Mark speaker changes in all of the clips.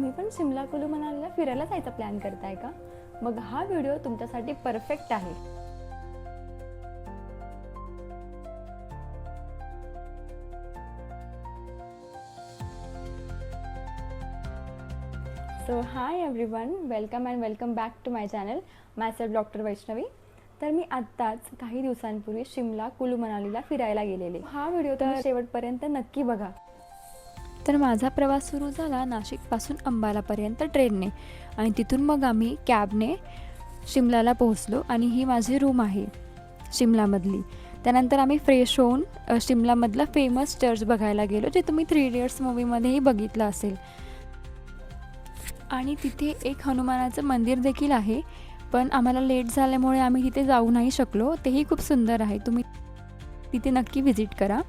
Speaker 1: तुम्ही पण शिमला कुलू मनालीला फिरायला जायचा प्लॅन करताय का? मग हा व्हिडिओ तुमच्यासाठी परफेक्ट आहे. So hi everyone, welcome and welcome back to my channel. Myself doctor Vaishnavi. तर मी आत्ताच काही दिवसांपूर्वी शिमला कुलू मनालीला फिरायला गेलेले. हा व्हिडिओ तर शेवटपर्यंत नक्की बघा. तर माझा प्रवास सुरू झाला नाशिकपासून अंबालापर्यंत ट्रेनने आणि तिथून मग आम्ही कॅबने शिमलाला पोहोचलो आणि ही माझी रूम आहे शिमलामधली. त्यानंतर आम्ही फ्रेश होऊन शिमलामधला फेमस चर्च बघायला गेलो, जे तुम्ही 3 इडियट्स मूवीमध्येही बघितलं असेल. आणि तिथे एक हनुमानाचं मंदिर देखील आहे, पण आम्हाला लेट झाल्यामुळे आम्ही तिथे जाऊ नाही शकलो. तेही खूप सुंदर आहे, तुम्ही तिथे नक्की व्हिजिट करा.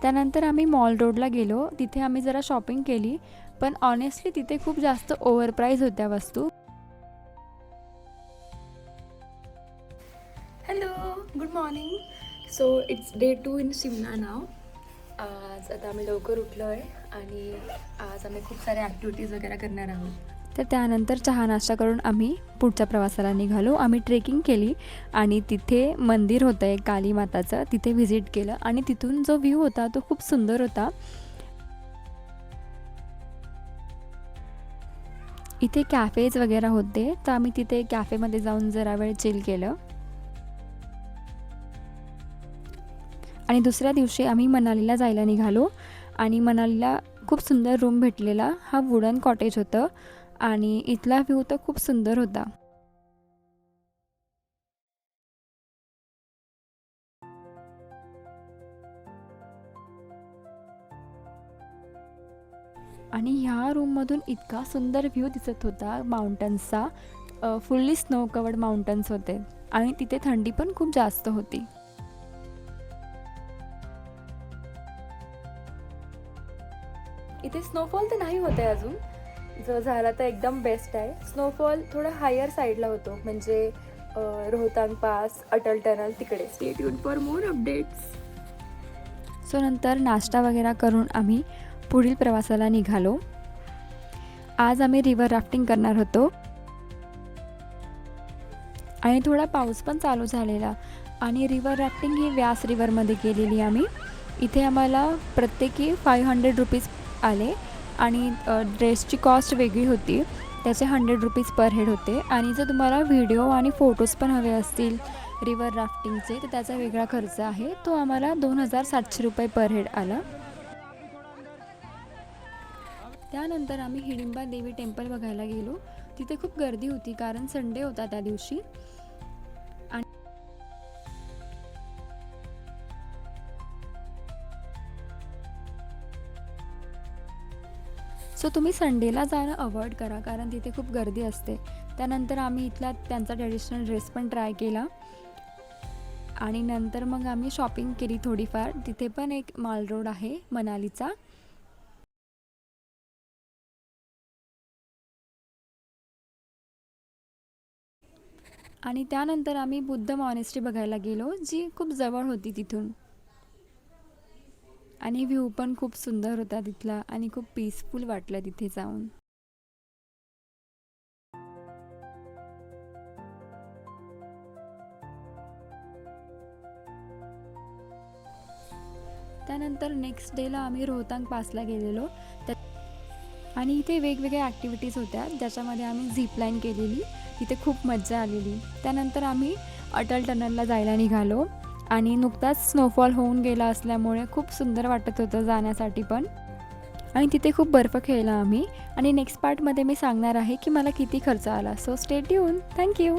Speaker 1: त्यानंतर आम्ही मॉल रोडला गेलो. तिथे आम्ही जरा शॉपिंग केली, पण ऑनेस्टली तिथे खूप जास्त ओव्हर प्राईज होत्या वस्तू. Hello, good morning. So it's day 2 in Shimla नाव. आज आता आम्ही लवकर उठलो आहे आणि आज आम्ही खूप साऱ्या ॲक्टिव्हिटीज वगैरे करणार आहोत. तर त्यानंतर चहा नाश्ता करून आम्ही पुढच्या प्रवासाला निघालो. आम्ही ट्रेकिंग केली आणि तिथे मंदिर होतं एक काली माताचं, तिथे व्हिजिट केलं आणि तिथून जो व्ह्यू होता तो खूप सुंदर होता. इथे कॅफेज वगैरे होते, तर आम्ही तिथे कॅफेमध्ये जाऊन जरा वेळ चिल केलं. आणि दुसऱ्या दिवशी आम्ही मनालीला जायला निघालो आणि मनालीला खूप सुंदर रूम भेटलेला. हा वुडन कॉटेज होतं आणि इथला व्ह्यू तर खूप सुंदर होता. आणि ह्या रूममधून इतका सुंदर व्ह्यू दिसत होता माउंटन्सचा. फुल्ली स्नो कवर्ड माउंटन्स होते आणि तिथे थंडी पण खूप जास्त होती. इथे स्नोफॉल तर नाही होते अजून, जर झाला तर एकदम बेस्ट आहे. स्नोफॉल थोडं हायर साईडला होतो, म्हणजे रोहतांग पास, अटल टनल तिकडे. Stay tune for more updates. So नंतर नाश्ता वगैरे करून आम्ही पुढील प्रवासाला निघालो. आज आम्ही रिव्हर राफ्टिंग करणार होतो आणि थोडा पाऊस पण चालू झालेला आणि रिव्हर राफ्टिंग ही व्यास रिव्हरमध्ये केलेली आम्ही. इथे आम्हाला प्रत्येकी 500 रुपीज आले आणि ड्रेसची कॉस्ट वेगळी होती, त्याचे 100 रुपीज पर हेड होते. आणि जर तुम्हाला व्हिडिओ आणि फोटोज पण हवे असतील रिव्हर राफ्टिंगचे तर त्याचा वेगळा खर्च आहे, तो आम्हाला 2700 रुपये पर हेड आला. त्यानंतर आम्ही हिडिंबा देवी टेम्पल बघायला गेलो. तिथे खूप गर्दी होती कारण संडे होता त्या दिवशी. सो तुम्ही संडेला जाणं अवॉइड करा कारण तिथे खूप गर्दी असते. त्यानंतर आम्ही इथला त्यांचा ट्रेडिशनल ड्रेस पण ट्राय केला आणि नंतर मग आम्ही शॉपिंग केली थोडीफार. तिथे पण एक मॉल रोड आहे मनालीचा. आणि त्यानंतर आम्ही बुद्ध मॉनेस्ट्री बघायला गेलो, जी खूप जवळ होती तिथून. आणि व्ह्यू पण खूप सुंदर होता तिथला आणि खूप पीसफुल वाटलं तिथे जाऊन. त्यानंतर नेक्स्ट डेला आम्ही रोहतांग पासला गेलेलो आणि इथे वेगवेगळ्या ॲक्टिव्हिटीज होत्या, ज्याच्यामध्ये आम्ही झिपलाईन केलेली. तिथे खूप मज्जा आलेली. त्यानंतर आम्ही अटल टनलला जायला निघालो आणि नुकताच स्नोफॉल होऊन गेला असल्यामुळे खूप सुंदर वाटत होतं जाण्यासाठी पण. आणि तिथे खूप बर्फ खेळला आम्ही आणि नेक्स्ट पार्टमध्ये मी सांगणार आहे की मला किती खर्च आला. So stay tune. थँक्यू.